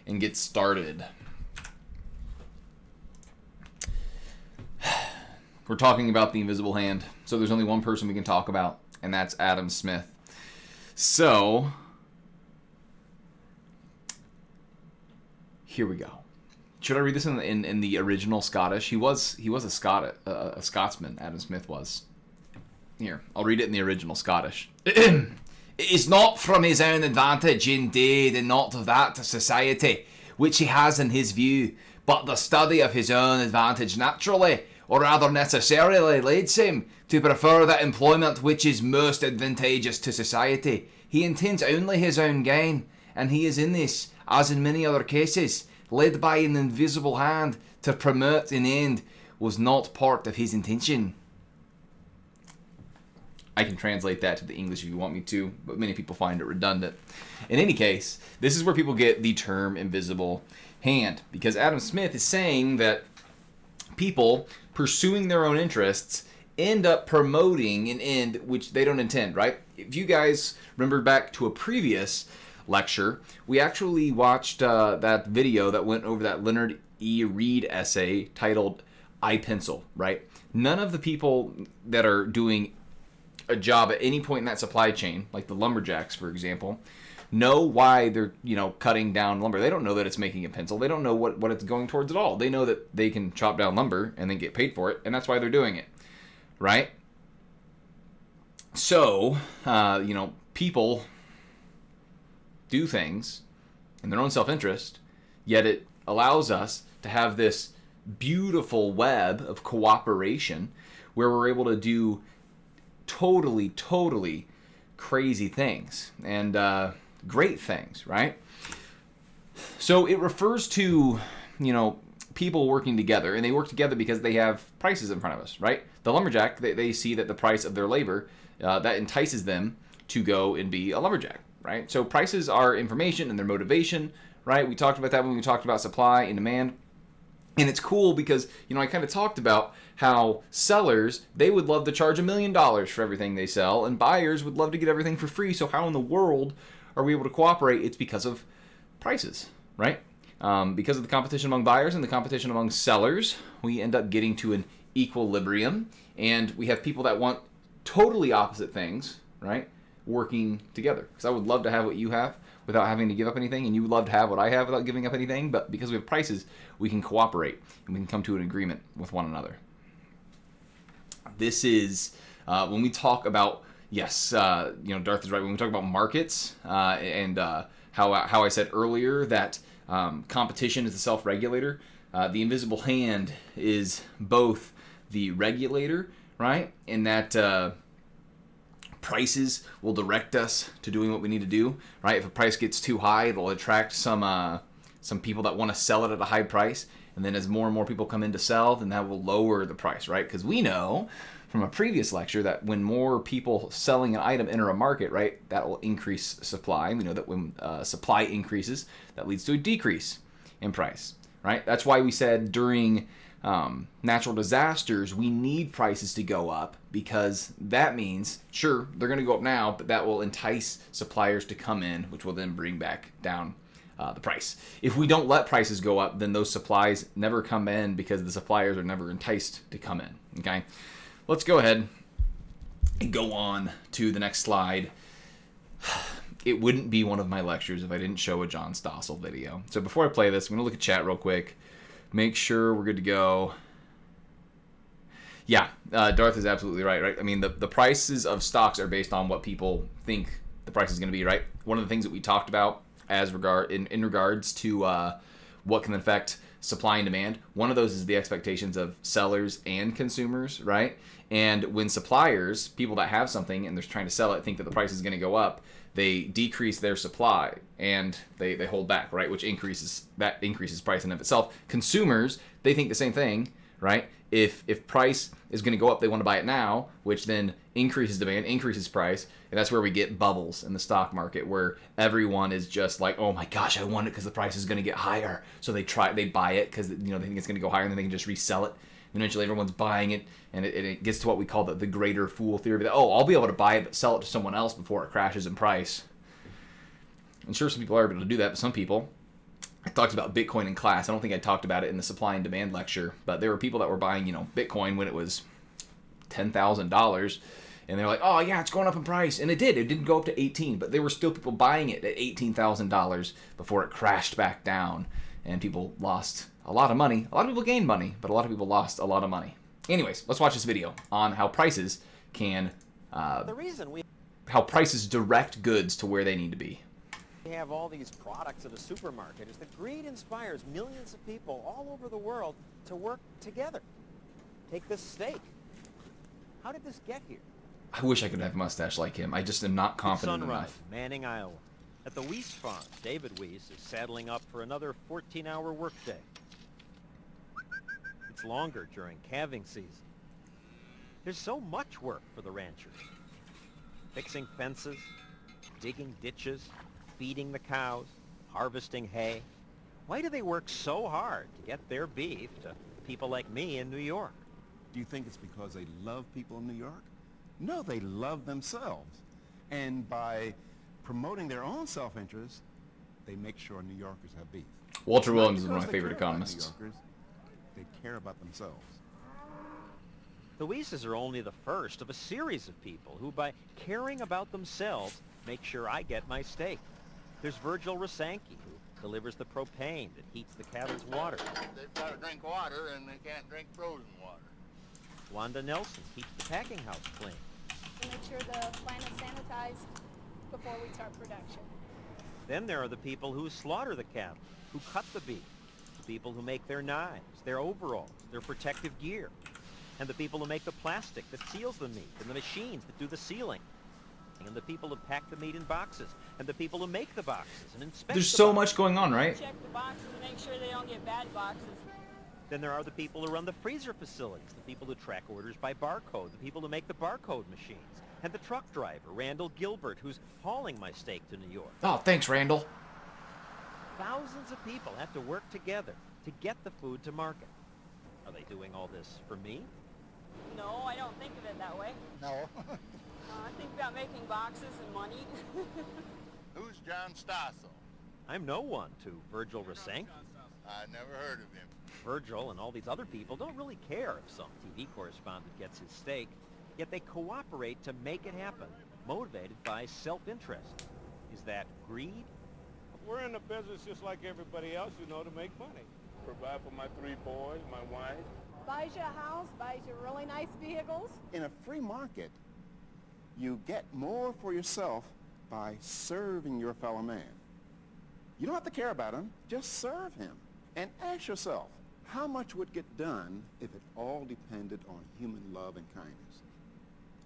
and get started. We're talking about the invisible hand. So there's only one person we can talk about, and that's Adam Smith. So here we go. Should I read this in the original Scottish? He was a Scotsman. Adam Smith was. Here, I'll read it in the original Scottish. It is not from his own advantage, indeed, and not of that of society, which he has in his view, but the study of his own advantage naturally, or rather necessarily, leads him to prefer that employment which is most advantageous to society. He intends only his own gain, and he is in this, as in many other cases, led by an invisible hand to promote an end was not part of his intention. I can translate that to the English if you want me to, but many people find it redundant. In any case, this is where people get the term invisible hand, because Adam Smith is saying that people pursuing their own interests end up promoting an end which they don't intend, right? If you guys remember back to a previous lecture, we actually watched that video that went over that Leonard E. Read essay titled I Pencil, right? None of the people that are doing a job at any point in that supply chain, like the lumberjacks, for example, know why they're, cutting down lumber. They don't know that it's making a pencil. They don't know what it's going towards at all. They know that they can chop down lumber and then get paid for it, and that's why they're doing it, right? So, people do things in their own self-interest, yet it allows us to have this beautiful web of cooperation where we're able to do totally crazy things and great things, right? So it refers to, people working together, and they work together because they have prices in front of us, right? The lumberjack, they see that the price of their labor, that entices them to go and be a lumberjack, right? So prices are information and their motivation, right? We talked about that when we talked about supply and demand. And it's cool because, I kind of talked about how sellers, they would love to charge $1 million for everything they sell, and buyers would love to get everything for free. So how in the world are we able to cooperate? It's because of prices, right? Because of the competition among buyers and the competition among sellers, we end up getting to an equilibrium, and we have people that want totally opposite things, right, working together. Because I would love to have what you have without having to give up anything, and you would love to have what I have without giving up anything, but because we have prices, we can cooperate, and we can come to an agreement with one another. This is, when we talk about, Darth is right, when we talk about markets, and how I said earlier that competition is the self-regulator, the invisible hand is both the regulator, right, and that prices will direct us to doing what we need to do, right? If a price gets too high, it'll attract some people that want to sell it at a high price, and then as more and more people come in to sell, then that will lower the price, right? Because we know from a previous lecture that when more people selling an item enter a market, right, that will increase supply. We know that when supply increases, that leads to a decrease in price, right? That's why we said during natural disasters, we need prices to go up, because that means, sure, they're going to go up now, but that will entice suppliers to come in, which will then bring back down the price. If we don't let prices go up, then those supplies never come in because the suppliers are never enticed to come in, okay? Let's go ahead and go on to the next slide. It wouldn't be one of my lectures if I didn't show a John Stossel video. So before I play this, I'm going to look at chat real quick. Make sure we're good to go. Yeah, Darth is absolutely right? I mean, the prices of stocks are based on what people think the price is going to be, right? One of the things that we talked about in regards to what can affect supply and demand, one of those is the expectations of sellers and consumers, right? And when suppliers, people that have something and they're trying to sell it, think that the price is going to go up, they decrease their supply and they hold back, right? Which increases price in of itself. Consumers, they think the same thing, right? If price is going to go up, they want to buy it now, which then increases demand, increases price, and that's where we get bubbles in the stock market, where everyone is just like, oh my gosh, I want it because the price is going to get higher. So they buy it because they think it's going to go higher, and then they can just resell it. And eventually everyone's buying it, and it gets to what we call the greater fool theory. That, I'll be able to buy it but sell it to someone else before it crashes in price. I'm sure some people are able to do that, but some people I talked about Bitcoin in class. I don't think I talked about it in the supply and demand lecture, but there were people that were buying, Bitcoin when it was $10,000, and they're like, "Oh yeah, it's going up in price," and it did. It didn't go up to 18, but there were still people buying it at $18,000 before it crashed back down, and people lost a lot of money. A lot of people gained money, but a lot of people lost a lot of money. Anyways, let's watch this video on how prices how prices direct goods to where they need to be. We have all these products at a supermarket is that greed inspires millions of people all over the world to work together. Take this steak. How did this get here? I wish I could have a mustache like him. I just am not confident Sunrise, enough. Manning, Iowa. At the Weiss farm, David Weiss is saddling up for another 14-hour workday. It's longer during calving season. There's so much work for the ranchers. Fixing fences, digging ditches, feeding the cows, harvesting hay. Why do they work so hard to get their beef to people like me in New York? Do you think it's because they love people in New York? No, they love themselves. And by promoting their own self-interest, they make sure New Yorkers have beef. Walter It's not Williams is one of because my they favorite care about economists. New Yorkers, they care about themselves. The Weisses are only the first of a series of people who, by caring about themselves, make sure I get my steak. There's Virgil Rasanke, who delivers the propane that heats the cattle's water. They've got to drink water, and they can't drink frozen water. Wanda Nelson keeps the packing house clean. To make sure the plant is sanitized before we start production. Then there are the people who slaughter the cattle, who cut the beef, the people who make their knives, their overalls, their protective gear, and the people who make the plastic that seals the meat, and the machines that do the sealing, and the people who pack the meat in boxes, and the people who make the boxes and inspect There's the so boxes. much going on, right? Check the boxes and make sure they don't get bad boxes. Then there are the people who run the freezer facilities, the people who track orders by barcode, the people who make the barcode machines, and the truck driver, Randall Gilbert, who's hauling my steak to New York. Oh, thanks, Randall. Thousands of people have to work together to get the food to market. Are they doing all this for me? No, I don't think of it that way. No. I think about making boxes and money. Who's John Stossel? I'm no one to Virgil Rasanke. I never heard of him. Virgil and all these other people don't really care if some TV correspondent gets his steak, yet they cooperate to make it happen, motivated by self-interest. Is that greed? We're in a business just like everybody else, to make money. Provide for my 3 boys, my wife. Buys you a house, buys you really nice vehicles. In a free market, you get more for yourself by serving your fellow man. You don't have to care about him, just serve him. And ask yourself, how much would get done if it all depended on human love and kindness?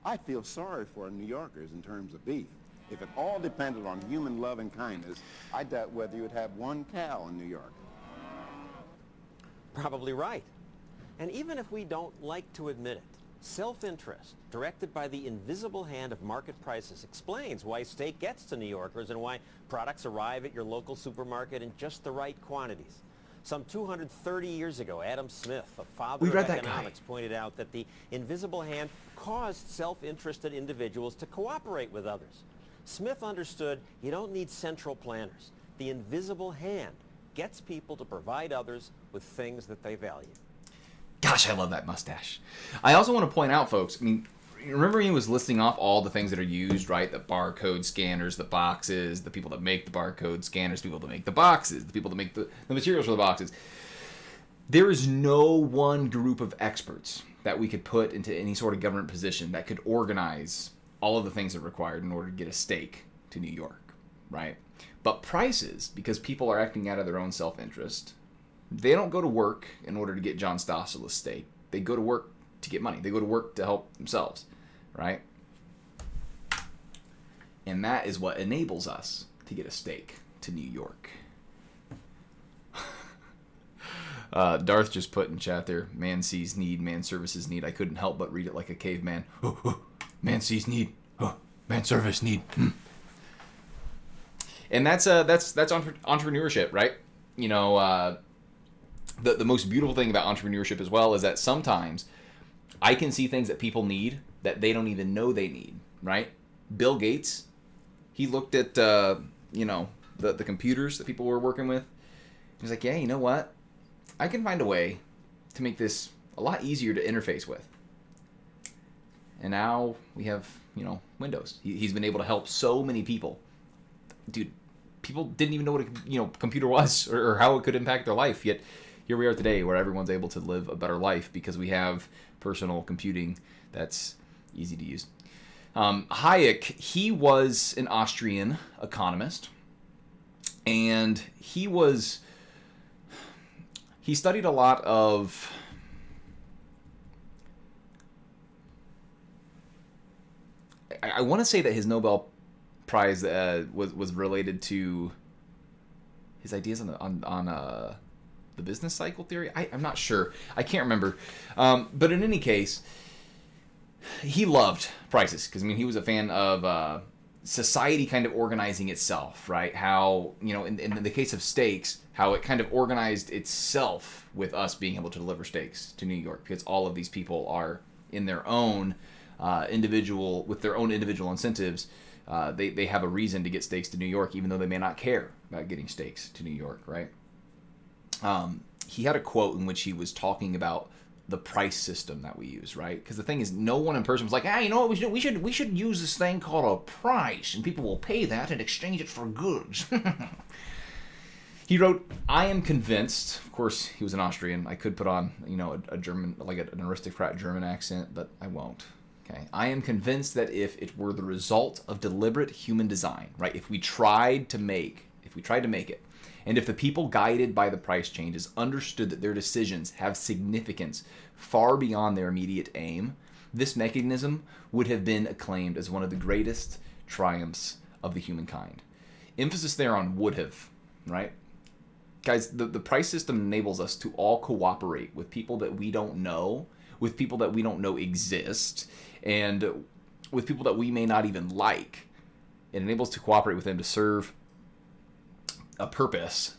I feel sorry for New Yorkers in terms of beef. If it all depended on human love and kindness, I doubt whether you would have one cow in New York. Probably right. And even if we don't like to admit it, self-interest, directed by the invisible hand of market prices, explains why steak gets to New Yorkers and why products arrive at your local supermarket in just the right quantities. Some 230 years ago, Adam Smith, a father We of read that guy. economics, pointed out that the invisible hand caused self-interested individuals to cooperate with others. Smith understood you don't need central planners. The invisible hand gets people to provide others with things that they value. Gosh, I love that mustache. I also want to point out, folks, remember he was listing off all the things that are used, right? The barcode scanners, the boxes, the people that make the barcode scanners, people that make the boxes, the people that make the materials for the boxes. There is no one group of experts that we could put into any sort of government position that could organize all of the things that are required in order to get a steak to New York, right? But prices, because people are acting out of their own self-interest, they don't go to work in order to get John Stossel a steak. They go to work to get money. They go to work to help themselves, right? And that is what enables us to get a steak to New York. Darth just put in chat there, man sees need, man services need. I couldn't help but read it like a caveman. Man sees need, man service need. And that's entrepreneurship, right? The most beautiful thing about entrepreneurship as well is that sometimes I can see things that people need that they don't even know they need, right? Bill Gates, he looked at, the computers that people were working with, He's like, yeah, you know what? I can find a way to make this a lot easier to interface with. And now we have, Windows. He's been able to help so many people. Dude, people didn't even know what a computer was or how it could impact their life. Yet here we are today where everyone's able to live a better life because we have personal computing that's easy to use. Hayek, he was an Austrian economist. And he studied a lot of I want to say that his Nobel Prize was related to his ideas on the business cycle theory. I'm not sure. I can't remember. But in any case, he loved prices because he was a fan of society kind of organizing itself, right? How in the case of steaks, how it kind of organized itself with us being able to deliver steaks to New York because all of these people are in their own individual incentives. They have a reason to get steaks to New York, even though they may not care about getting steaks to New York, right? He had a quote in which he was talking about the price system that we use, right? Because the thing is, no one in person was like, you know what we should use this thing called a price, and people will pay that and exchange it for goods. He wrote, I am convinced, of course, he was an Austrian. I could put on, a German, like an aristocrat German accent, but I won't. Okay. I am convinced that if it were the result of deliberate human design, right? If we tried to make it, and if the people guided by the price changes understood that their decisions have significance far beyond their immediate aim, this mechanism would have been acclaimed as one of the greatest triumphs of the humankind. Emphasis there on would have, right? Guys, the price system enables us to all cooperate with people that we don't know, with people that we don't know exist, and with people that we may not even like. It enables us to cooperate with them to serve a purpose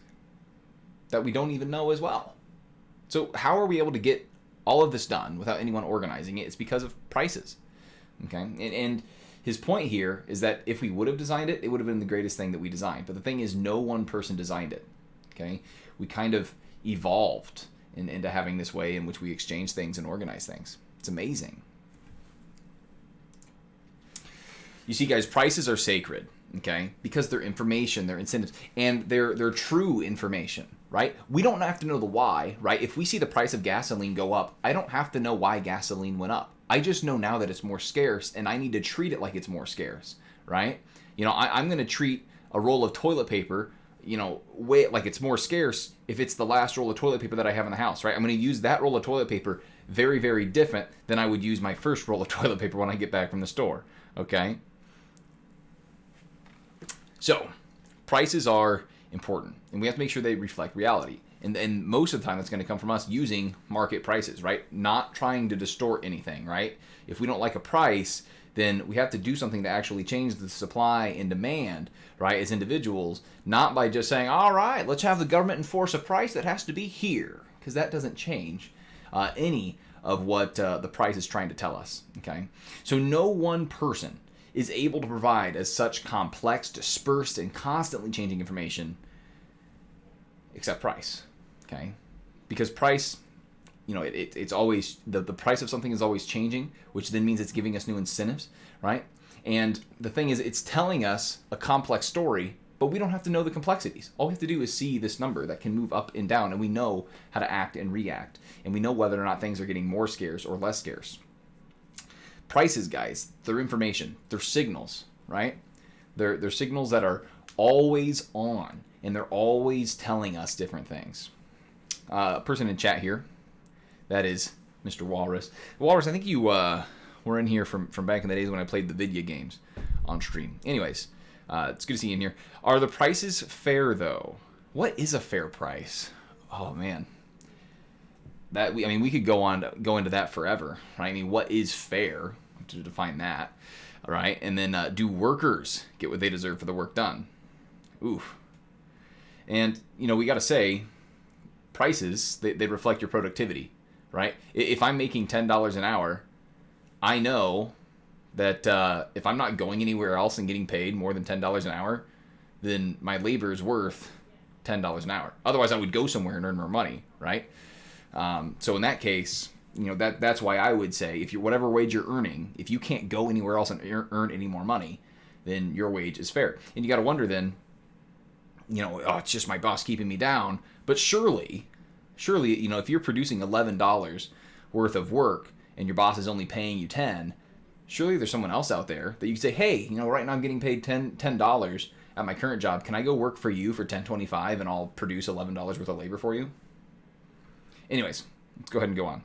that we don't even know as well. So how are we able to get all of this done without anyone organizing it? It's because of prices. Okay, and his point here is that if we would have designed it, it would have been the greatest thing that we designed. But the thing is, no one person designed it. Okay, we kind of evolved into having this way in which we exchange things and organize things. It's amazing. You see, guys, prices are sacred, okay? Because they're information, they're incentives, and they're true information, right? We don't have to know the why, right? If we see the price of gasoline go up, I don't have to know why gasoline went up. I just know now that it's more scarce, and I need to treat it like it's more scarce, right? I'm going to treat a roll of toilet paper, like it's more scarce if it's the last roll of toilet paper that I have in the house, right? I'm going to use that roll of toilet paper very, very different than I would use my first roll of toilet paper when I get back from the store, okay? So, prices are important, and we have to make sure they reflect reality. And most of the time, that's going to come from us using market prices, right? Not trying to distort anything, right? If we don't like a price, then we have to do something to actually change the supply and demand, right, as individuals, not by just saying, all right, let's have the government enforce a price that has to be here, because that doesn't change any of what the price is trying to tell us, okay? So no one person is able to provide as such complex, dispersed, and constantly changing information except price, okay? Because price, it's always, the price of something is always changing, which then means it's giving us new incentives, right? And the thing is, it's telling us a complex story, but we don't have to know the complexities. All we have to do is see this number that can move up and down, and we know how to act and react, and we know whether or not things are getting more scarce or less scarce. Prices, guys, they're information. They're signals, right? They're signals that are always on, and they're always telling us different things. A person in chat here, that is Mr. Walrus. Walrus, I think you were in here from back in the days when I played the video games on stream. Anyways, it's good to see you in here. Are the prices fair, though? What is a fair price? Oh, man. We could go into that forever, right? What is fair, to define that, all right? And then do workers get what they deserve for the work done? Oof. And we got to say, prices they reflect your productivity, right? If I'm making $10 an hour, I know that if I'm not going anywhere else and getting paid more than $10 an hour, then my labor is worth $10 an hour. Otherwise, I would go somewhere and earn more money, right? So in that case, that's why I would say if you're whatever wage you're earning, if you can't go anywhere else and earn any more money, then your wage is fair. And you got to wonder then, oh, it's just my boss keeping me down. But surely, if you're producing $11 worth of work and your boss is only paying you 10, surely there's someone else out there that you can say, hey, right now I'm getting paid $10 at my current job. Can I go work for you for $10.25 and I'll produce $11 worth of labor for you? Anyways, let's go ahead and go on.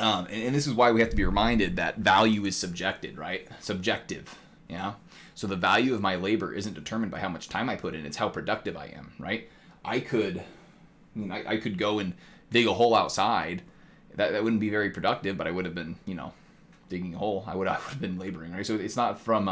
And this is why we have to be reminded that value is subjective, right? Subjective, yeah? So the value of my labor isn't determined by how much time I put in, it's how productive I am, right? I could go and dig a hole outside. That wouldn't be very productive, but I would have been, digging a hole. I would have been laboring, right? So it's not from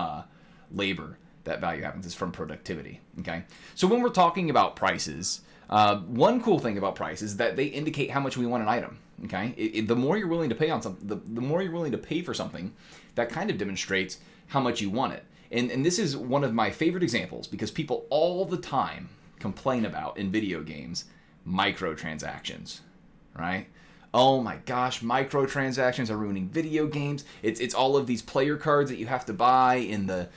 labor that value happens, it's from productivity, okay? So when we're talking about prices, one cool thing about prices is that they indicate how much we want an item, okay? The more you're willing to pay on something, the more you're willing to pay for something, that kind of demonstrates how much you want it. And this is one of my favorite examples because people all the time complain about in video games microtransactions, right? Oh my gosh, microtransactions are ruining video games. It's all of these player cards that you have to buy in the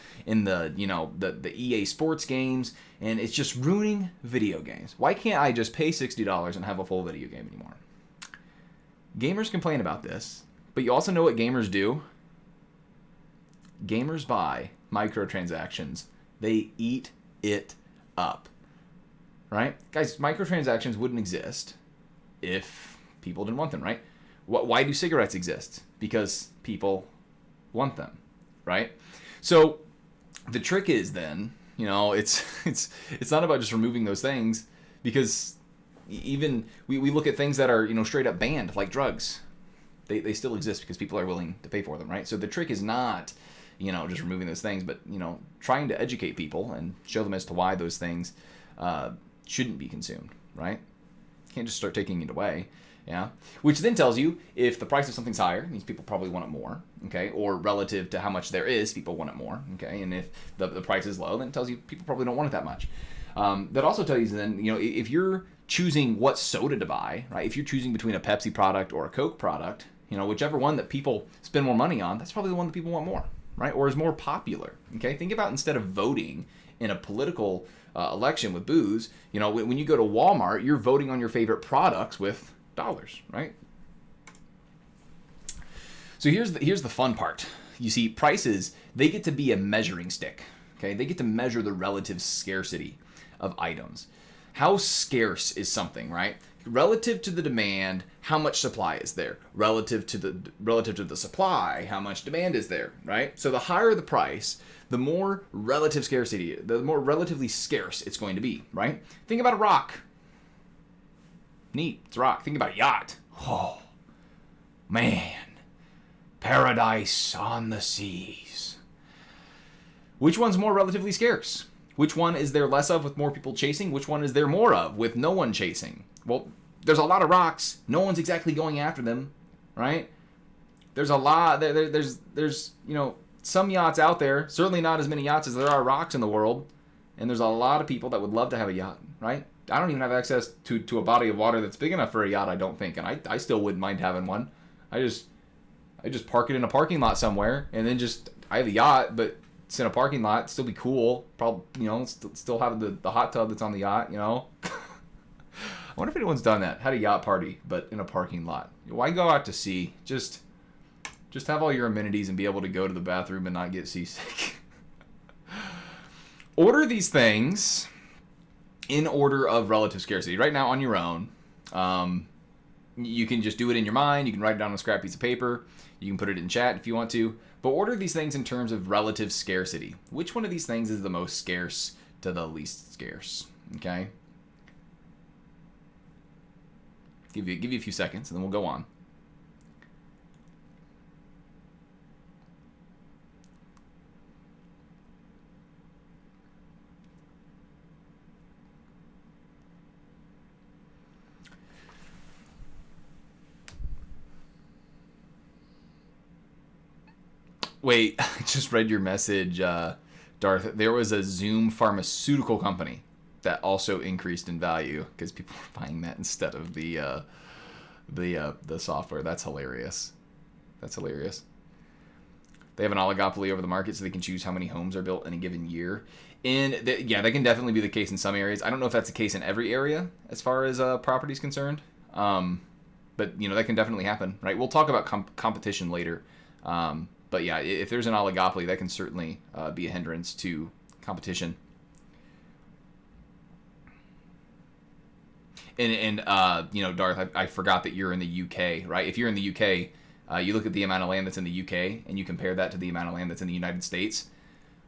EA Sports games, and it's just ruining video games. Why can't I just pay $60 and have a full video game anymore? Gamers complain about this, but you also know what gamers do? Gamers buy microtransactions. They eat it up. Right? Guys, microtransactions wouldn't exist if people didn't want them, right? Why do cigarettes exist? Because people want them, right? So the trick is then, it's not about just removing those things, because even we look at things that are, straight up banned, like drugs. They still exist because people are willing to pay for them, right? So the trick is not, just removing those things, but, trying to educate people and show them as to why those things shouldn't be consumed, right? You can't just start taking it away, yeah? Which then tells you if the price of something's higher, it means people probably want it more, okay? Or relative to how much there is, people want it more, okay? And if the price is low, then it tells you people probably don't want it that much. That also tells you then, if you're choosing what soda to buy, right? If you're choosing between a Pepsi product or a Coke product, whichever one that people spend more money on, that's probably the one that people want more, right? Or is more popular, okay? Think about instead of voting in a political election with booze, when you go to Walmart, you're voting on your favorite products with dollars, right? So here's the fun part. You see, prices, they get to be a measuring stick, okay? They get to measure the relative scarcity of items. How scarce is something, right? Relative to the demand, how much supply is there? Relative to the supply, how much demand is there, right? So the higher the price, the more relative scarcity, the more relatively scarce it's going to be, right? Think about a rock. Neat, it's a rock. Think about a yacht. Oh, man. Paradise on the seas. Which one's more relatively scarce? Which one is there less of with more people chasing? Which one is there more of with no one chasing? Well, there's a lot of rocks. No one's exactly going after them, right? There's a lot. There's some yachts out there. Certainly not as many yachts as there are rocks in the world. And there's a lot of people that would love to have a yacht, right? I don't even have access to a body of water that's big enough for a yacht, I don't think. And I still wouldn't mind having one. I just park it in a parking lot somewhere, and then I have a yacht, but it's in a parking lot. It'd still be cool. Probably, still have the hot tub that's on the yacht, I wonder if anyone's done that. Had a yacht party, but in a parking lot. Why go out to sea? Just have all your amenities and be able to go to the bathroom and not get seasick. Order these things in order of relative scarcity. Right now, on your own, you can just do it in your mind. You can write it down on a scrap piece of paper. You can put it in chat if you want to. But order these things in terms of relative scarcity. Which one of these things is the most scarce to the least scarce? Okay? Give you a few seconds, and then we'll go on. Wait, I just read your message, Darth, there was a Zoom pharmaceutical company that also increased in value because people were buying that instead of the software. That's hilarious. That's hilarious. They have an oligopoly over the market, so they can choose how many homes are built in a given year. And yeah, that can definitely be the case in some areas. I don't know if that's the case in every area as far as property is concerned. But that can definitely happen, right? We'll talk about competition later. But yeah, if there's an oligopoly, that can certainly be a hindrance to competition. And Darth, I forgot that you're in the UK, right? If you're in the UK, you look at the amount of land that's in the UK and you compare that to the amount of land that's in the United States,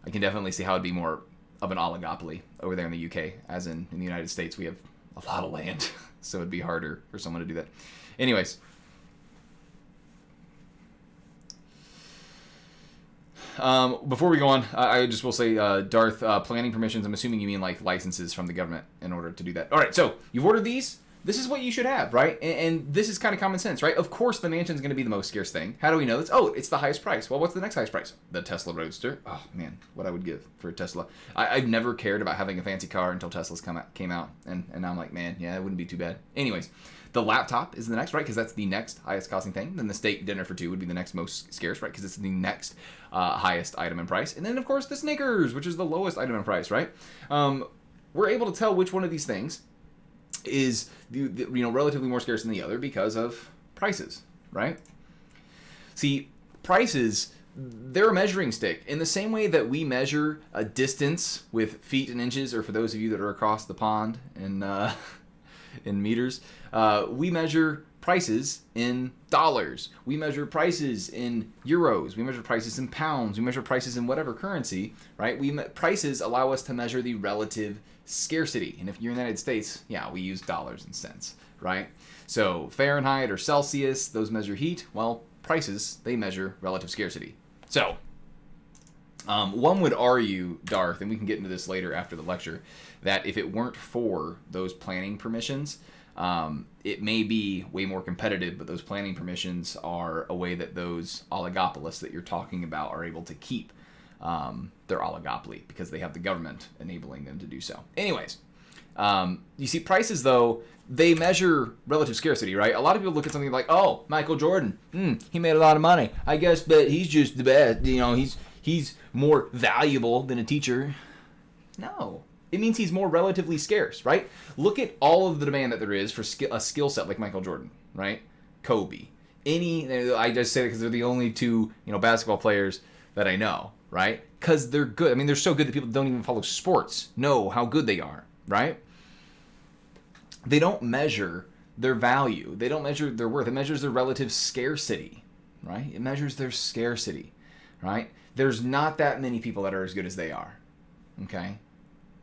I can definitely see how it'd be more of an oligopoly over there in the UK, as in the United States, we have a lot of land, so it'd be harder for someone to do that. Anyways. Before we go on, I just will say, Darth, planning permissions, I'm assuming you mean like licenses from the government in order to do that. All right, so you've ordered these. This is what you should have, right? And this is kind of common sense, right? Of course, the mansion's going to be the most scarce thing. How do we know this? Oh, it's the highest price. Well, what's the next highest price? The Tesla Roadster. Oh, man, what I would give for a Tesla. I've never cared about having a fancy car until Teslas came out. And now I'm like, man, yeah, it wouldn't be too bad. Anyways, the laptop is the next, right? Because that's the next highest costing thing. Then the steak dinner for two would be the next most scarce, right? Because it's the next highest item in price. And then, of course, the Snickers, which is the lowest item in price, right? We're able to tell which one of these things is relatively more scarce than the other because of prices, right? See, prices, they're a measuring stick. In the same way that we measure a distance with feet and inches, or for those of you that are across the pond in meters, we measure prices in dollars. We measure prices in euros. We measure prices in pounds. We measure prices in whatever currency, right? Prices allow us to measure the relative scarcity. And if you're in the United States, yeah, we use dollars and cents, right? So Fahrenheit or Celsius, those measure heat. Well, prices, they measure relative scarcity. So one would argue, Darth, and we can get into this later after the lecture, that if it weren't for those planning permissions, it may be way more competitive, but those planning permissions are a way that those oligopolists that you're talking about are able to keep their oligopoly because they have the government enabling them to do so. Anyways, you see, prices, though, they measure relative scarcity, right? A lot of people look at something like, oh, Michael Jordan, he made a lot of money. I guess, but he's just the best. He's more valuable than a teacher. No. It means he's more relatively scarce, right? Look at all of the demand that there is for a skill set like Michael Jordan, right? Kobe. I just say that because they're the only two, basketball players that I know, right? Because they're good. I mean, they're so good that people don't even follow sports know how good they are, right? They don't measure their value. They don't measure their worth. It measures their relative scarcity, right? It measures their scarcity, right? There's not that many people that are as good as they are, okay?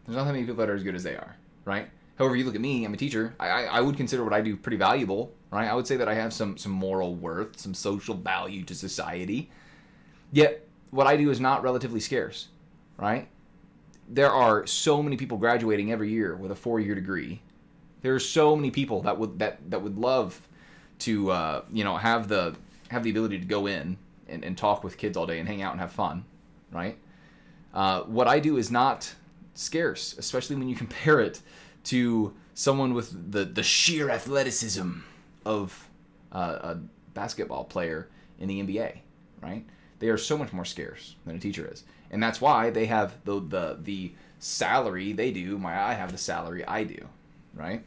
There's not that many people that are as good as they are, right? However, you look at me, I'm a teacher. I would consider what I do pretty valuable, right? I would say that I have some moral worth, some social value to society. Yet, what I do is not relatively scarce, right? There are so many people graduating every year with a 4-year degree. There are so many people that would love to have the ability to go in and talk with kids all day and hang out and have fun, right? What I do is not scarce, especially when you compare it to someone with the sheer athleticism of a basketball player in the NBA, right? They are so much more scarce than a teacher is, and that's why they have the salary they do. I have the salary I do, right?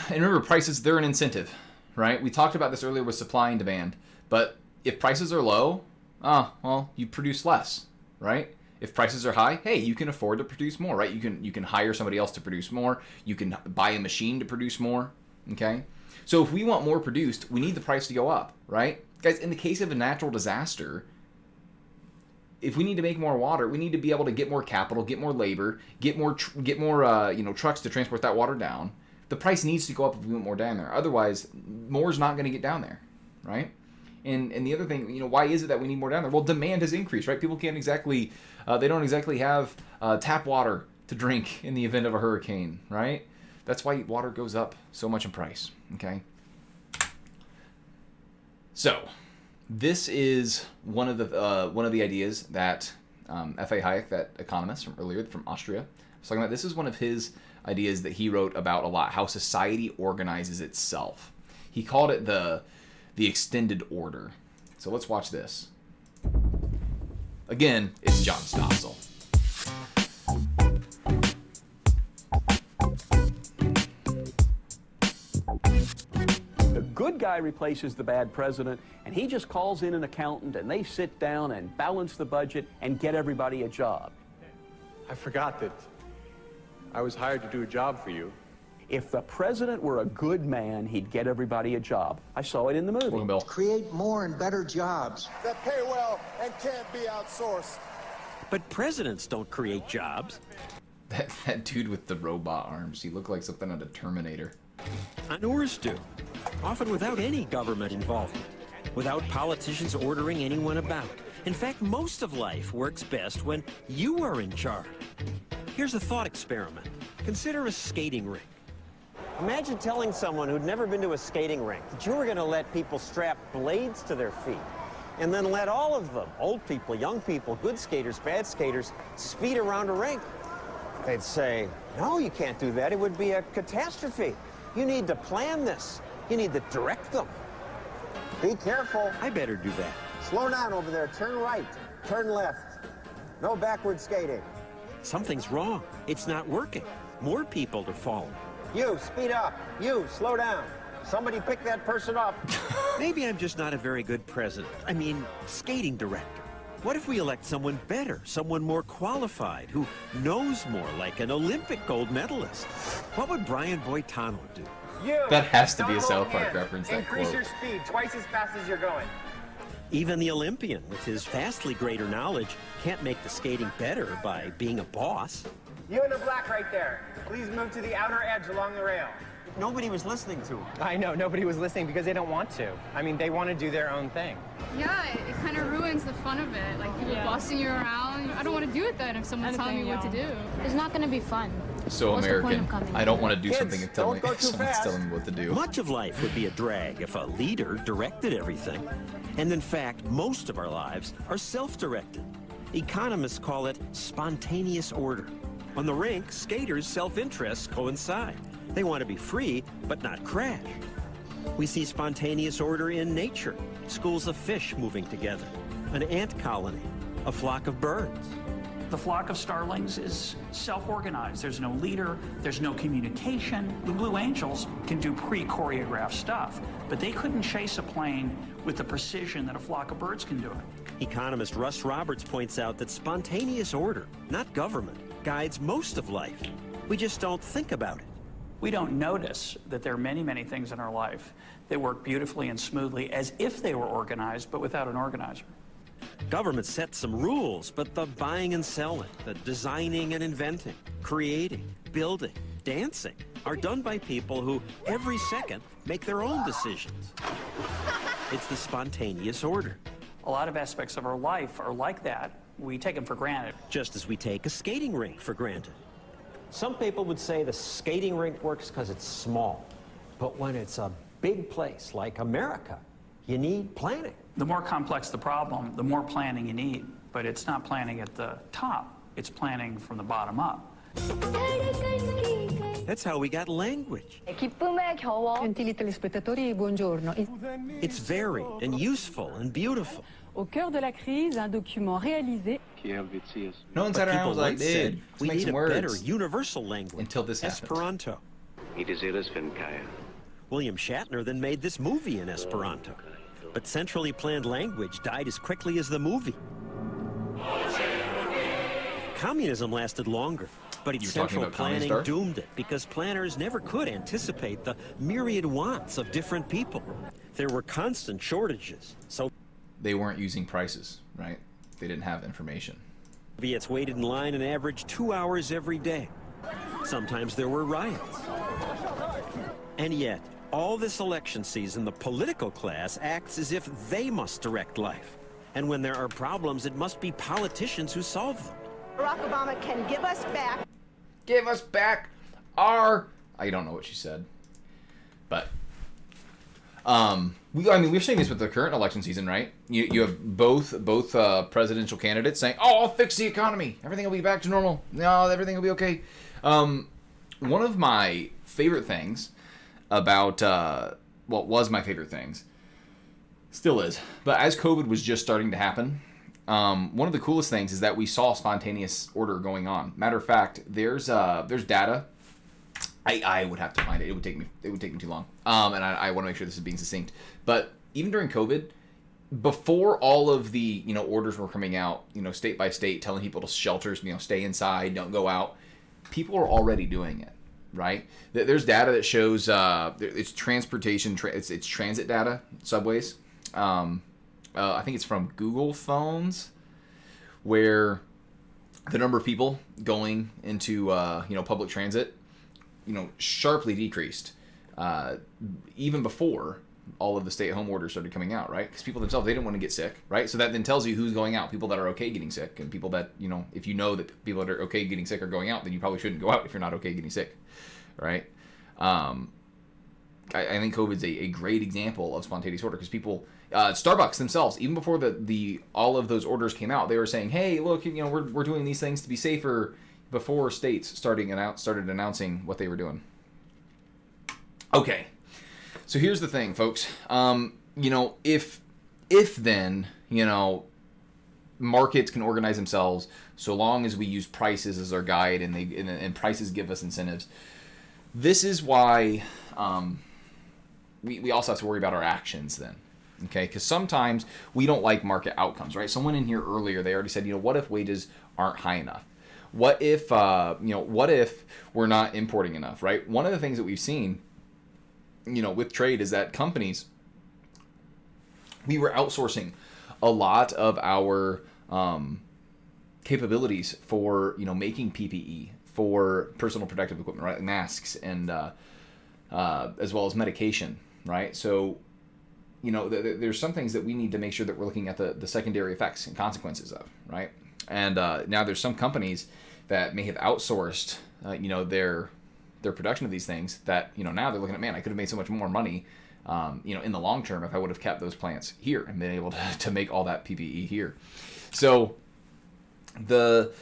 And remember, prices, they're an incentive, right? We talked about this earlier with supply and demand, but if prices are low, well, you produce less, right? If prices are high, hey, you can afford to produce more, right? You can hire somebody else to produce more. You can buy a machine to produce more, okay? So if we want more produced, we need the price to go up, right? Guys, in the case of a natural disaster, if we need to make more water, we need to be able to get more capital, get more labor, get more trucks to transport that water down. The price needs to go up if we want more down there. Otherwise, more is not going to get down there, right? And the other thing, why is it that we need more down there? Well, demand has increased, right? People can't exactly, they don't exactly have tap water to drink in the event of a hurricane, right? That's why water goes up so much in price, okay? So, this is one of the ideas that F.A. Hayek, that economist from earlier from Austria, was talking about. This is one of his ideas that he wrote about a lot, how society organizes itself. He called it the extended order. So let's watch this. Again, it's John Stossel. The good guy replaces the bad president, and he just calls in an accountant, and they sit down and balance the budget and get everybody a job. I forgot that I was hired to do a job for you. If the president were a good man, he'd get everybody a job. I saw it in the movie. Welcome, Bill. Create more and better jobs. That pay well and can't be outsourced. But presidents don't create jobs. That dude with the robot arms, he looked like something out of Terminator. Entrepreneurs do, often without any government involvement, without politicians ordering anyone about. In fact, most of life works best when you are in charge. Here's a thought experiment. Consider a skating rink. Imagine telling someone who'd never been to a skating rink that you were going to let people strap blades to their feet and then let all of them, old people, young people, good skaters, bad skaters, speed around a rink. They'd say, no, you can't do that. It would be a catastrophe. You need to plan this. You need to direct them. Be careful. I better do that. Slow down over there. Turn right. Turn left. No backward skating. Something's wrong. It's not working. More people are falling. You, speed up. You, slow down. Somebody pick that person up. Maybe I'm just not a very good president. I mean, skating director. What if we elect someone better, someone more qualified, who knows more, like an Olympic gold medalist? What would Brian Boitano do? That has to be a South Park reference, that Increase quote. your speed twice as fast as you're going. Even the Olympian, with his vastly greater knowledge, can't make the skating better by being a boss. You in the black right there. Please move to the outer edge along the rail. Nobody was listening to him. I know, nobody was listening because they don't want to. I mean, they want to do their own thing. Yeah, it kind of ruins the fun of it. Like people bossing you around. I don't want to do it then if someone's telling me what to do. It's not going to be fun. So What's the point American. of coming? I don't want to do Kids, something and tell me don't go too someone's fast. telling me what to do. Much of life would be a drag if a leader directed everything. And in fact, most of our lives are self-directed. Economists call it spontaneous order. On the rink, skaters' self-interests coincide. They want to be free, but not crash. We see spontaneous order in nature. Schools of fish moving together, an ant colony, a flock of birds. The flock of starlings is self-organized. There's no leader, there's no communication. The Blue Angels can do pre-choreographed stuff, but they couldn't chase a plane with the precision that a flock of birds can do it. Economist Russ Roberts points out that spontaneous order, not government, guides most of life. We just don't think about it. We don't notice that there are many, many things in our life that work beautifully and smoothly as if they were organized, but without an organizer. Government sets some rules, but the buying and selling, the designing and inventing, creating, building, dancing are done by people who, every second, make their own decisions. It's the spontaneous order. A lot of aspects of our life are like that. We take them for granted. Just as we take a skating rink for granted. Some people would say the skating rink works because it's small. But when it's a big place like America, you need planning. The more complex the problem, the more planning you need. But it's not planning at the top. It's planning from the bottom up. That's how we got language. 기쁨의 겨워. Gentili telespettatori, buongiorno. It's varied and useful and beautiful. Au cœur de la crise, un document réalisé. No one sat around and was like, dude, let's we make need some a words. better universal language. Until this happened. Esperanto. William Shatner then made this movie in Esperanto. But centrally planned language died as quickly as the movie. Communism lasted longer, but its central planning doomed it because planners never could anticipate the myriad wants of different people. There were constant shortages, so they weren't using prices, right? They didn't have information. Soviets waited in line an average 2 hours every day. Sometimes there were riots. And yet, all this election season, the political class acts as if they must direct life. And when there are problems, it must be politicians who solve them. Barack Obama can give us back. Give us back our... I don't know what she said. But We're seeing this with the current election season, right? You have both presidential candidates saying, "Oh, I'll fix the economy. Everything will be back to normal. No, everything will be okay." One of my favorite things about was my favorite things, still is, but as COVID was just starting to happen, one of the coolest things is that we saw spontaneous order going on. Matter of fact, there's data. I would have to find it. It would take me too long. And I want to make sure this is being succinct. But even during COVID, before all of the orders were coming out, state by state, telling people to shelters, stay inside, don't go out, people are already doing it, right? There's data that shows it's transportation, it's transit data, subways. I think it's from Google phones, where the number of people going into public transit, sharply decreased, even before all of the stay-at-home orders started coming out, right? Because people themselves, they didn't want to get sick, right? So that then tells you who's going out, people that are okay getting sick, and people that, if you know that people that are okay getting sick are going out, then you probably shouldn't go out if you're not okay getting sick, right? I think COVID's a great example of spontaneous order, because people, Starbucks themselves, even before the all of those orders came out, they were saying, hey, look, we're doing these things to be safer, before states started announcing what they were doing. Okay, so here's the thing, folks. If then markets can organize themselves, so long as we use prices as our guide, and prices give us incentives. This is why we also have to worry about our actions then. Okay, because sometimes we don't like market outcomes, right? Someone in here earlier, they already said, what if wages aren't high enough? What if we're not importing enough, right? One of the things that we've seen, with trade is that companies, we were outsourcing a lot of our capabilities for, making PPE, for personal protective equipment, right? Like masks and as well as medication, right? So, there's some things that we need to make sure that we're looking at the secondary effects and consequences of, right? And now there's some companies that may have outsourced, their production of these things that, now they're looking at, man, I could have made so much more money, in the long term if I would have kept those plants here and been able to make all that PPE here. So the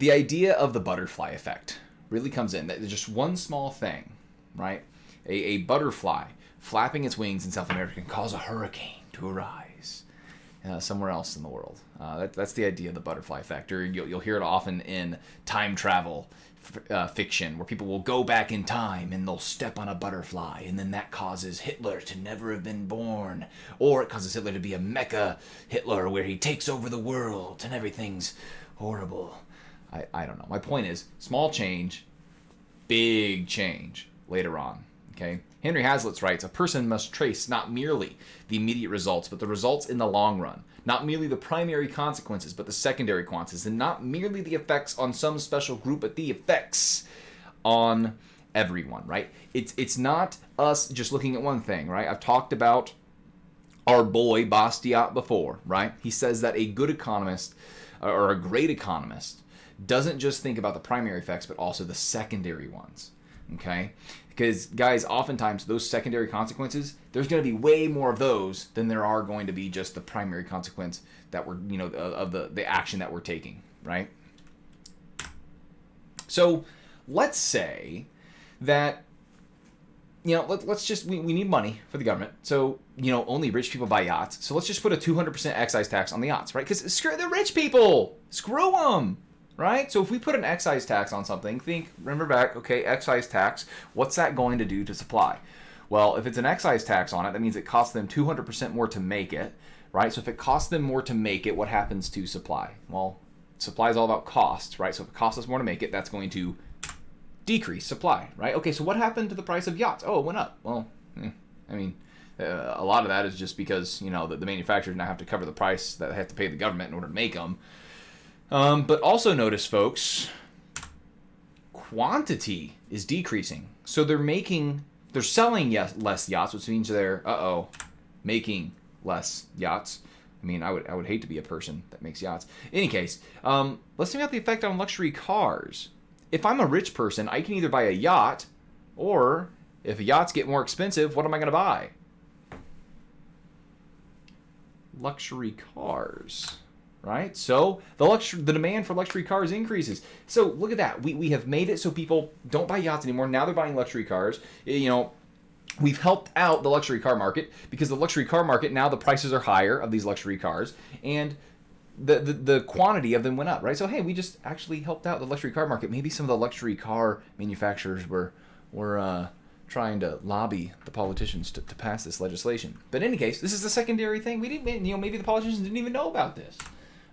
idea of the butterfly effect really comes in. That just one small thing, right? A butterfly flapping its wings in South America can cause a hurricane to arise somewhere else in the world. That's the idea of the butterfly effect. Or you'll hear it often in time travel fiction, where people will go back in time and they'll step on a butterfly, and then that causes Hitler to never have been born. Or it causes Hitler to be a mecha Hitler, where he takes over the world and everything's horrible. I don't know. My point is, small change, big change later on. Okay? Henry Hazlitt writes, a person must trace not merely the immediate results, but the results in the long run. Not merely the primary consequences, but the secondary consequences. And not merely the effects on some special group, but the effects on everyone, right? It's not us just looking at one thing, right? I've talked about our boy Bastiat before, right? He says that a good economist, or a great economist, doesn't just think about the primary effects, but also the secondary ones, okay? Because, guys, oftentimes those secondary consequences, there's going to be way more of those than there are going to be just the primary consequence that we're, of the action that we're taking, right? So let's say that, let's just, we need money for the government. So, only rich people buy yachts. So let's just put a 200% excise tax on the yachts, right? Because screw the rich people. Screw them. Right? So if we put an excise tax on something, remember back, okay, excise tax, what's that going to do to supply? Well, if it's an excise tax on it, that means it costs them 200% more to make it, right? So if it costs them more to make it, what happens to supply? Well, supply is all about cost, right? So if it costs us more to make it, that's going to decrease supply, right? Okay, so what happened to the price of yachts? Oh, it went up. Well, a lot of that is just because, the manufacturers now have to cover the price that they have to pay the government in order to make them. But also notice, folks, quantity is decreasing. So they're selling less yachts, which means they're, making less yachts. I would hate to be a person that makes yachts. In any case, let's think about the effect on luxury cars. If I'm a rich person, I can either buy a yacht or if yachts get more expensive, what am I going to buy? Luxury cars, right? So the demand for luxury cars increases. So look at that. We have made it so people don't buy yachts anymore. Now they're buying luxury cars. You know, we've helped out the luxury car market because the luxury car market, now the prices are higher of these luxury cars, and the quantity of them went up, right? So hey, we just actually helped out the luxury car market. Maybe some of the luxury car manufacturers were trying to lobby the politicians to pass this legislation. But in any case, this is a secondary thing. We didn't, maybe the politicians didn't even know about this,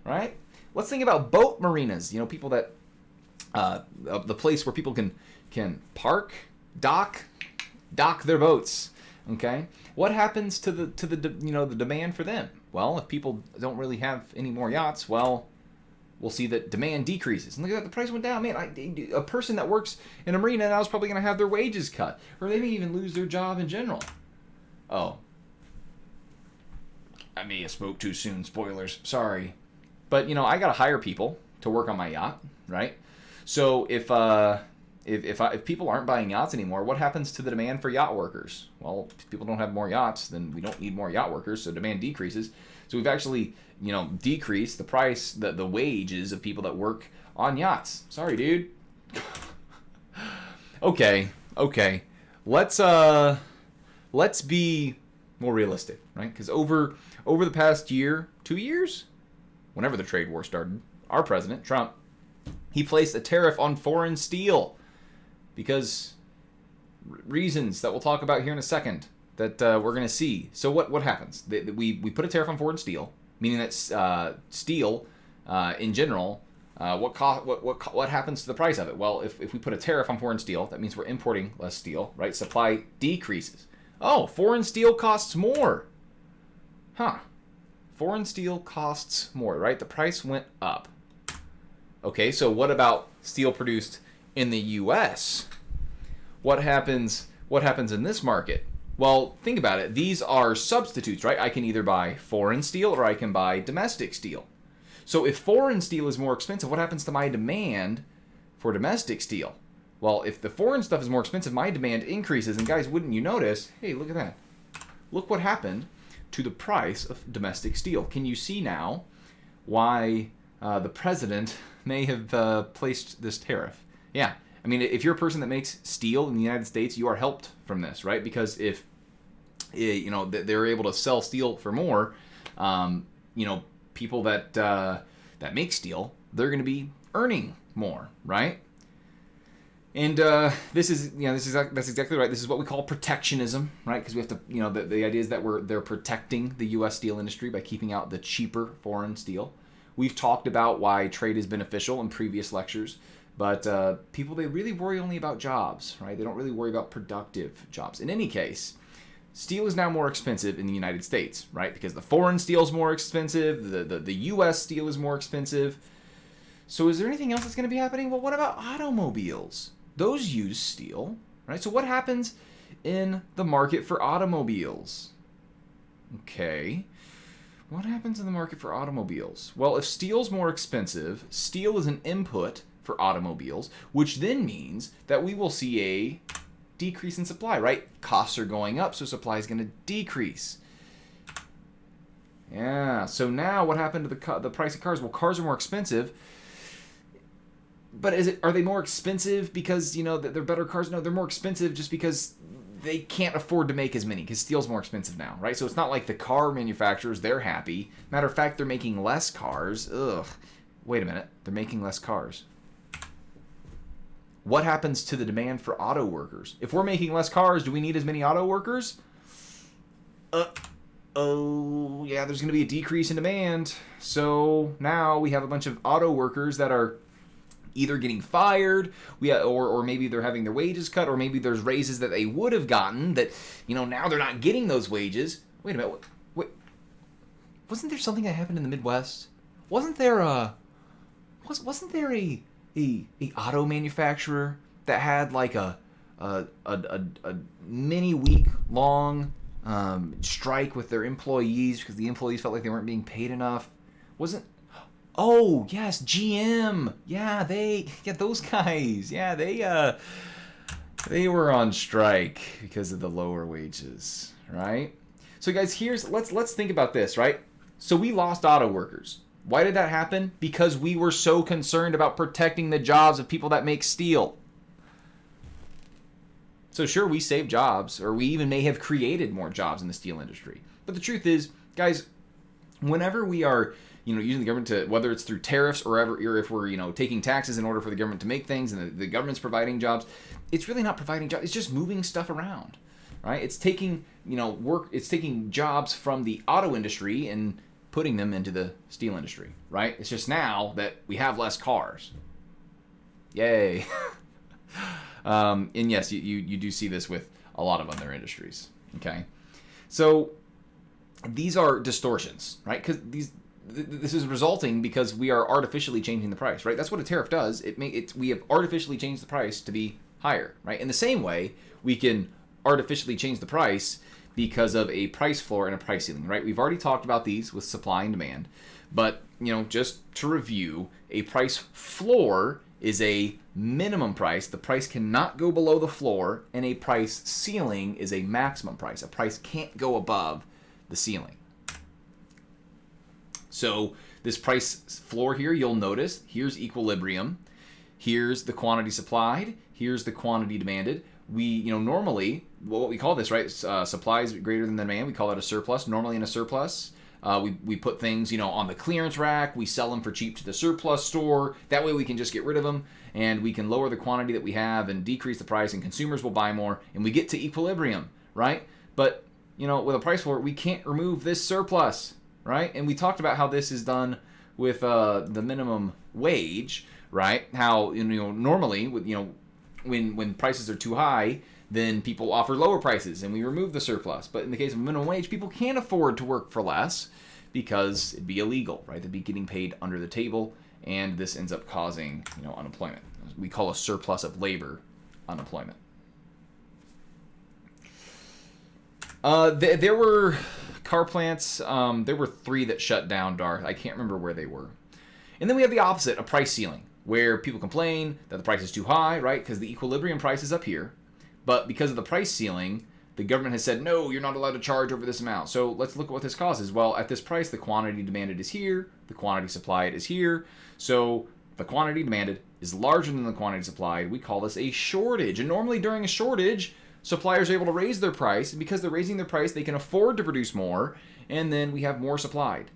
right? Let's think about boat marinas. People that the place where people can park, dock their boats. Okay, what happens to the the demand for them? Well, if people don't really have any more yachts, well, we'll see that demand decreases. And look at that, the price went down. Man, a person that works in a marina now is probably going to have their wages cut, or they may even lose their job in general. Oh, I may have spoke too soon. Spoilers, sorry, but I got to hire people to work on my yacht, right? So if people aren't buying yachts anymore, what happens to the demand for yacht workers? Well, if people don't have more yachts, then we don't need more yacht workers, so demand decreases. So we've actually, decreased the price, the wages of people that work on yachts. Sorry, dude. Okay. Let's be more realistic, right? Because over the past year, 2 years, whenever the trade war started, our president, Trump, he placed a tariff on foreign steel because reasons that we'll talk about here in a second that we're going to see. So what happens? We put a tariff on foreign steel, meaning that steel in general, what happens to the price of it? Well, if we put a tariff on foreign steel, that means we're importing less steel, right? Supply decreases. Oh, foreign steel costs more. Huh. Foreign steel costs more, right? The price went up. Okay, so what about steel produced in the U.S.? What happens in this market? Well, think about it. These are substitutes, right? I can either buy foreign steel or I can buy domestic steel. So if foreign steel is more expensive, what happens to my demand for domestic steel? Well, if the foreign stuff is more expensive, my demand increases. And guys, wouldn't you notice, hey, look at that. Look what happened to the price of domestic steel. Can you see now why the president may have placed this tariff? Yeah. I mean, if you're a person that makes steel in the United States, you are helped from this, right? Because if they're able to sell steel for more, people that make steel, they're going to be earning more, right? And that's exactly right. This is what we call protectionism, right? Because we have to, the idea is that they're protecting the U.S. steel industry by keeping out the cheaper foreign steel. We've talked about why trade is beneficial in previous lectures. But people, they really worry only about jobs, right? They don't really worry about productive jobs. In any case, steel is now more expensive in the United States, right? Because the foreign steel is more expensive, the U.S. steel is more expensive. So is there anything else that's going to be happening? Well, what about automobiles? Those use steel, right? So what happens in the market for automobiles? Okay. What happens in the market for automobiles? Well, if steel's more expensive, steel is an input for automobiles, which then means that we will see a decrease in supply, right? Costs are going up, so supply is going to decrease. Yeah, so now what happened to the price of cars? Well, cars are more expensive, but are they more expensive because, they're better cars? No, they're more expensive just because they can't afford to make as many because steel's more expensive now, right? So it's not like the car manufacturers, they're happy. Matter of fact, they're making less cars. Ugh. Wait a minute. They're making less cars. What happens to the demand for auto workers? If we're making less cars, do we need as many auto workers? Oh, yeah, there's going to be a decrease in demand. So now we have a bunch of auto workers that are either getting fired, or maybe they're having their wages cut, or maybe there's raises that they would have gotten that, now they're not getting those wages. Wait a minute. Wait. Wasn't there something that happened in the Midwest? Wasn't there a auto manufacturer that had like a many week long strike with their employees because the employees felt like they weren't being paid enough? Oh yes, GM. Yeah, those guys. Yeah, They were on strike because of the lower wages, right? So guys, let's think about this, right? So we lost auto workers. Why did that happen? Because we were so concerned about protecting the jobs of people that make steel. So sure, we saved jobs, or we even may have created more jobs in the steel industry. But the truth is, guys, whenever we are, using the government to, whether it's through tariffs or if we're, taking taxes in order for the government to make things, and the government's providing jobs, it's really not providing jobs. It's just moving stuff around, right? It's taking, it's taking jobs from the auto industry and putting them into the steel industry, right? It's just now that we have less cars. Yay. And yes, you do see this with a lot of other industries, okay? So these are distortions, right? Because this is resulting because we are artificially changing the price, right? That's what a tariff does. We have artificially changed the price to be higher, right? In the same way, we can artificially change the price because of a price floor and a price ceiling, right? We've already talked about these with supply and demand, but just to review, a price floor is a minimum price. The price cannot go below the floor, and a price ceiling is a maximum price. A price can't go above the ceiling. So this price floor here, you'll notice, here's equilibrium, here's the quantity supplied, here's the quantity demanded. We, normally, what we call this, right, supply is greater than demand, we call that a surplus. Normally in a surplus, we put things, on the clearance rack, we sell them for cheap to the surplus store. That way we can just get rid of them, and we can lower the quantity that we have and decrease the price, and consumers will buy more, and we get to equilibrium, right? But, with a price floor, we can't remove this surplus, right? And we talked about how this is done with the minimum wage, right? How, normally, with, when prices are too high, then people offer lower prices and we remove the surplus. But in the case of minimum wage, people can't afford to work for less because it'd be illegal, right? They'd be getting paid under the table, and this ends up causing, unemployment. We call a surplus of labor unemployment. There were car plants, there were 3 that shut down, Darth. I can't remember where they were. And then we have the opposite, a price ceiling, where people complain that the price is too high, right? Because the equilibrium price is up here. But because of the price ceiling, the government has said, no, you're not allowed to charge over this amount. So let's look at what this causes. Well, at this price, the quantity demanded is here. The quantity supplied is here. So the quantity demanded is larger than the quantity supplied. We call this a shortage. And normally during a shortage, suppliers are able to raise their price. And because they're raising their price, they can afford to produce more. And then we have more supplied.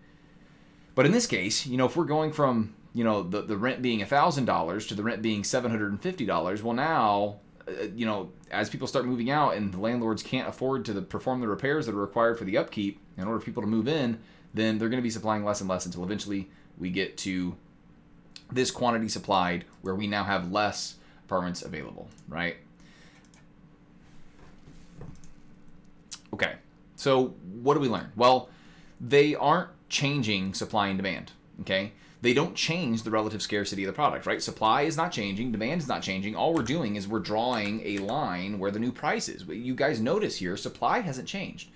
But in this case, if we're going from, the rent being $1,000 to the rent being $750, well, now, as people start moving out and the landlords can't afford to perform the repairs that are required for the upkeep in order for people to move in, then they're going to be supplying less and less until eventually we get to this quantity supplied where we now have less apartments available, right? Okay, so what do we learn? Well, they aren't changing supply and demand, okay? They don't change the relative scarcity of the product, right? Supply is not changing, demand is not changing. All we're doing is we're drawing a line where the new price is. You guys notice here, supply hasn't changed.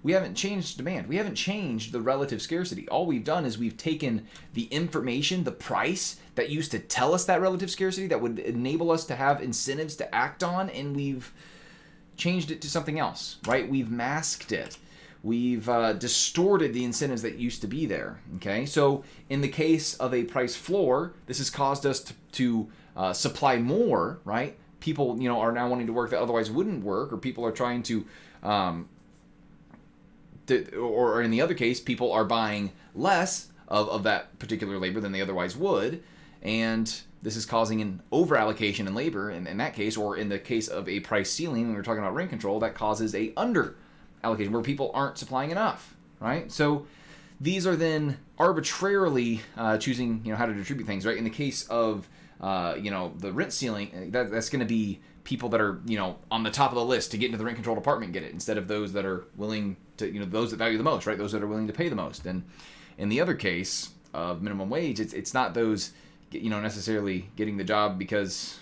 We haven't changed demand. We haven't changed the relative scarcity. All we've done is we've taken the information, the price that used to tell us that relative scarcity, that would enable us to have incentives to act on, and we've changed it to something else, right? We've masked it. We've distorted the incentives that used to be there, okay? So in the case of a price floor, this has caused us to supply more, right? People, are now wanting to work that otherwise wouldn't work, or people are trying to, or in the other case, people are buying less of that particular labor than they otherwise would, and this is causing an over-allocation in labor in that case, or in the case of a price ceiling, when we're talking about rent control, that causes a under-allocation where people aren't supplying enough, right? So these are then arbitrarily choosing, how to distribute things, right? In the case of, the rent ceiling, that's going to be people that are, on the top of the list to get into the rent-controlled apartment get it, instead of those that are willing to, those that value the most, right? Those that are willing to pay the most. And in the other case of minimum wage, it's not those, necessarily getting the job because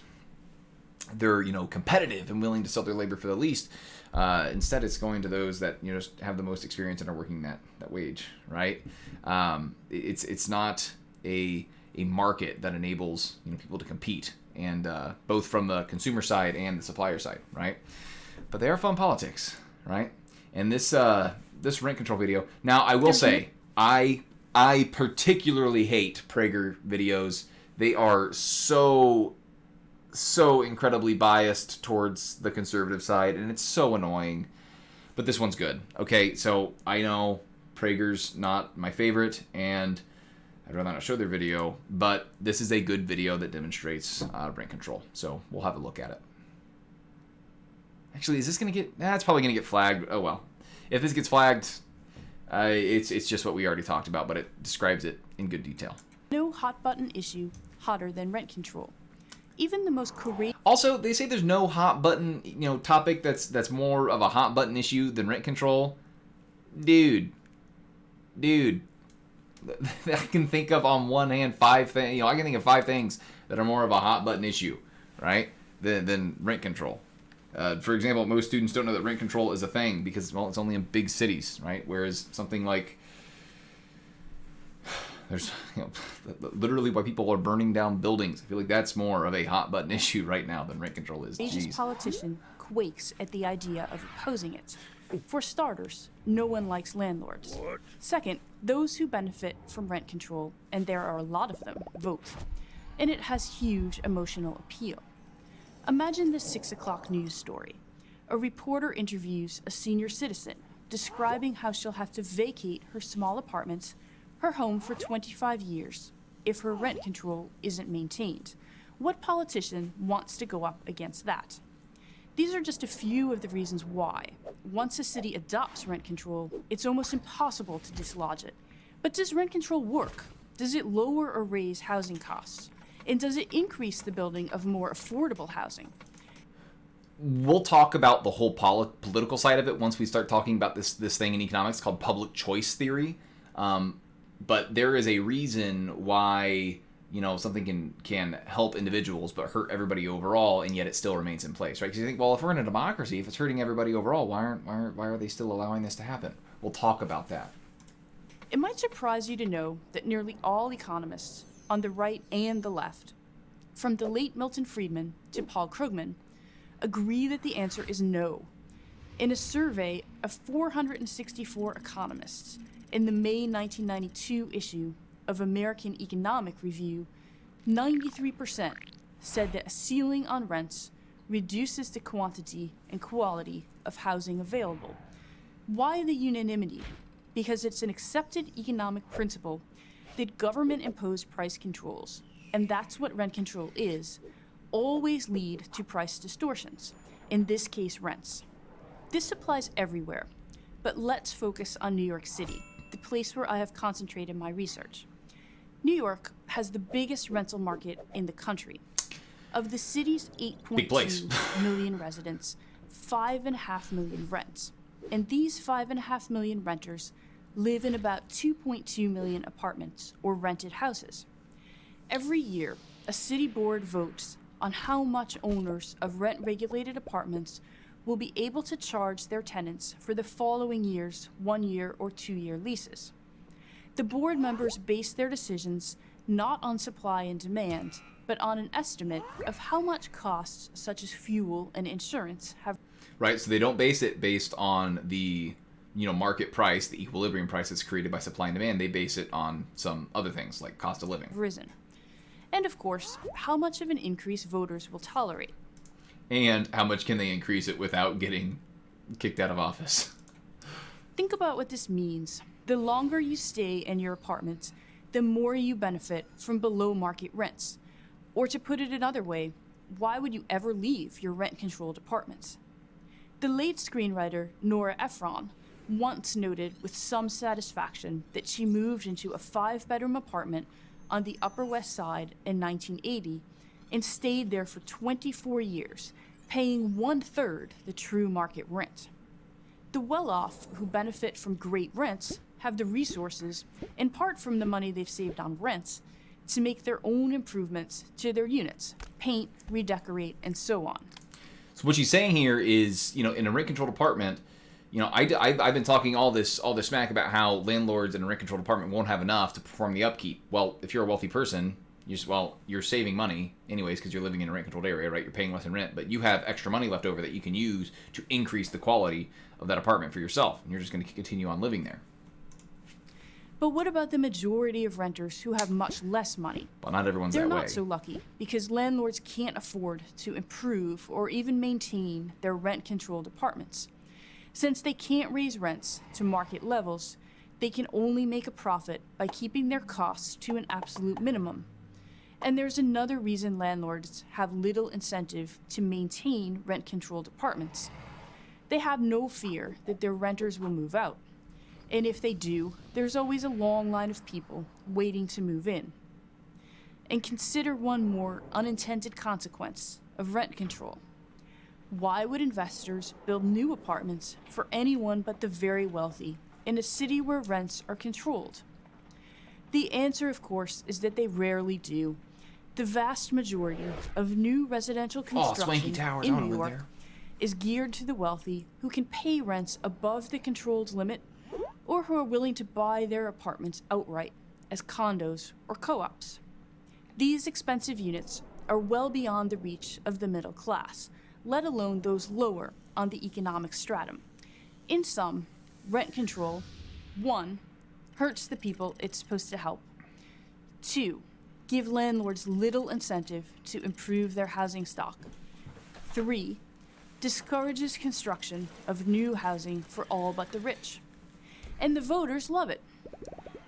they're, competitive and willing to sell their labor for the least. Instead, it's going to those that just have the most experience and are working that wage, right? It's not a market that enables people to compete and both from the consumer side and the supplier side, right? But they are fun politics, right? And this rent control video. Now, I will say, I particularly hate Prager videos. They are so incredibly biased towards the conservative side, and it's so annoying. But this one's good. Okay, so I know Prager's not my favorite, and I'd rather not show their video, but this is a good video that demonstrates rent control. So we'll have a look at it. Actually, is this going to get... it's probably going to get flagged. Oh, well. If this gets flagged, it's just what we already talked about, but it describes it in good detail. No hot button issue hotter than rent control. Even the most courageous... Also, they say there's no hot button, topic that's more of a hot button issue than rent control. Dude. I can think of on one hand 5 things. I can think of 5 things that are more of a hot button issue, right? Than rent control. For example, most students don't know that rent control is a thing because, well, it's only in big cities, right? Whereas something like there's literally why people are burning down buildings. I feel like that's more of a hot button issue right now than rent control is. Asia's politician quakes at the idea of opposing it. For starters, no one likes landlords. Second, those who benefit from rent control, and there are a lot of them, vote. And it has huge emotional appeal. Imagine this 6 o'clock news story. A reporter interviews a senior citizen, describing how she'll have to vacate her small apartment, her home for 25 years, if her rent control isn't maintained. What politician wants to go up against that? These are just a few of the reasons why. Once a city adopts rent control, it's almost impossible to dislodge it. But does rent control work? Does it lower or raise housing costs? And does it increase the building of more affordable housing? We'll talk about the whole political side of it once we start talking about this thing in economics called public choice theory. But there is a reason why something can help individuals but hurt everybody overall, and yet it still remains in place, right? Because you think, well, if we're in a democracy, if it's hurting everybody overall, why are they still allowing this to happen? We'll talk about that. It might surprise you to know that nearly all economists, on the right and the left, from the late Milton Friedman to Paul Krugman, agree that the answer is no. In a survey of 464 economists in the May 1992 issue of American Economic Review, 93% said that a ceiling on rents reduces the quantity and quality of housing available. Why the unanimity? Because it's an accepted economic principle that government-imposed price controls, and that's what rent control is, always lead to price distortions, in this case rents. This applies everywhere, but let's focus on New York City, the place where I have concentrated my research. New York has the biggest rental market in the country. Of the city's 8.2 million residents, 5.5 million rent. And these 5.5 million renters live in about 2.2 million apartments or rented houses. Every year, a city board votes on how much owners of rent-regulated apartments will be able to charge their tenants for the following year's 1-year or 2-year leases. The board members base their decisions not on supply and demand, but on an estimate of how much costs such as fuel and insurance have. Right, so they don't base it based on the market price, the equilibrium price that's created by supply and demand. They base it on some other things like cost of living. Risen. And of course, how much of an increase voters will tolerate. And how much can they increase it without getting kicked out of office? Think about what this means. The longer you stay in your apartment, the more you benefit from below market rents. Or to put it another way, why would you ever leave your rent-controlled apartment? The late screenwriter Nora Ephron once noted with some satisfaction that she moved into a 5-bedroom apartment on the Upper West Side in 1980 and stayed there for 24 years, paying 1/3 the true market rent. The well-off who benefit from great rents have the resources, in part from the money they've saved on rents, to make their own improvements to their units, paint, redecorate, and so on. So what she's saying here is, in a rent-controlled apartment, I've been talking all this smack about how landlords in a rent-controlled apartment won't have enough to perform the upkeep. Well, if you're a wealthy person, you're saving money anyways because you're living in a rent-controlled area, right? You're paying less in rent, but you have extra money left over that you can use to increase the quality of that apartment for yourself, and you're just going to continue on living there. But what about the majority of renters who have much less money? Well, not everyone's They're that way. They're not so lucky because landlords can't afford to improve or even maintain their rent-controlled apartments. Since they can't raise rents to market levels, they can only make a profit by keeping their costs to an absolute minimum. And there's another reason landlords have little incentive to maintain rent-controlled apartments. They have no fear that their renters will move out. And if they do, there's always a long line of people waiting to move in. And consider one more unintended consequence of rent control. Why would investors build new apartments for anyone but the very wealthy in a city where rents are controlled? The answer, of course, is that they rarely do. The vast majority of new residential construction in New York is geared to the wealthy who can pay rents above the controlled limit or who are willing to buy their apartments outright as condos or co-ops. These expensive units are well beyond the reach of the middle class, let alone those lower on the economic stratum. In sum, rent control, 1, hurts the people it's supposed to help. 2, give landlords little incentive to improve their housing stock. 3, discourages construction of new housing for all but the rich. And the voters love it.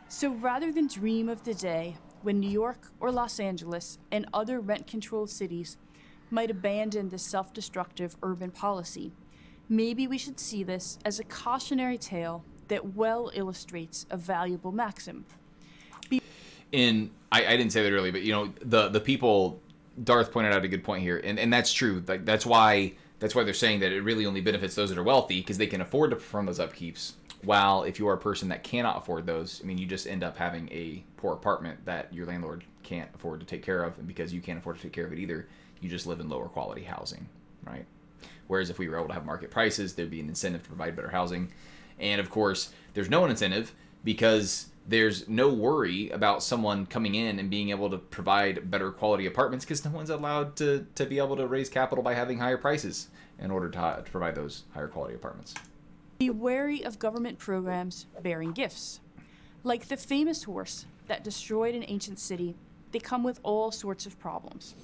So rather than dream of the day when New York or Los Angeles and other rent-controlled cities might abandon this self-destructive urban policy, maybe we should see this as a cautionary tale that well illustrates a valuable maxim. I didn't say that earlier, but you know, the people, Darth pointed out a good point here, and that's true. Like that's why they're saying that it really only benefits those that are wealthy because they can afford to perform those upkeeps. While if you are a person that cannot afford those, I mean, you just end up having a poor apartment that your landlord can't afford to take care of, and because you can't afford to take care of it either, you just live in lower quality housing, right? Whereas if we were able to have market prices, there'd be an incentive to provide better housing. And of course, there's no incentive because there's no worry about someone coming in and being able to provide better quality apartments because no one's allowed to be able to raise capital by having higher prices in order to provide those higher quality apartments. Be wary of government programs bearing gifts. Like the famous horse that destroyed an ancient city, they come with all sorts of problems.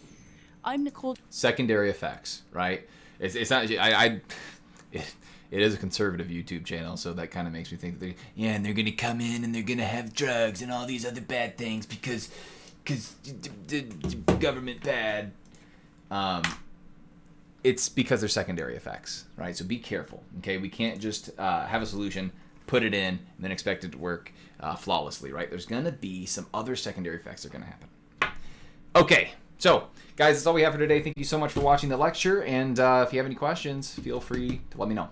I'm Nicole. Secondary effects, right? It's not. It is a conservative YouTube channel, so that kind of makes me think that and they're gonna come in and they're gonna have drugs and all these other bad things because the government bad. It's because they're secondary effects, right? So be careful, okay? We can't just have a solution, put it in, and then expect it to work flawlessly, right? There's going to be some other secondary effects that are going to happen. Okay, so guys, that's all we have for today. Thank you so much for watching the lecture, and if you have any questions, feel free to let me know.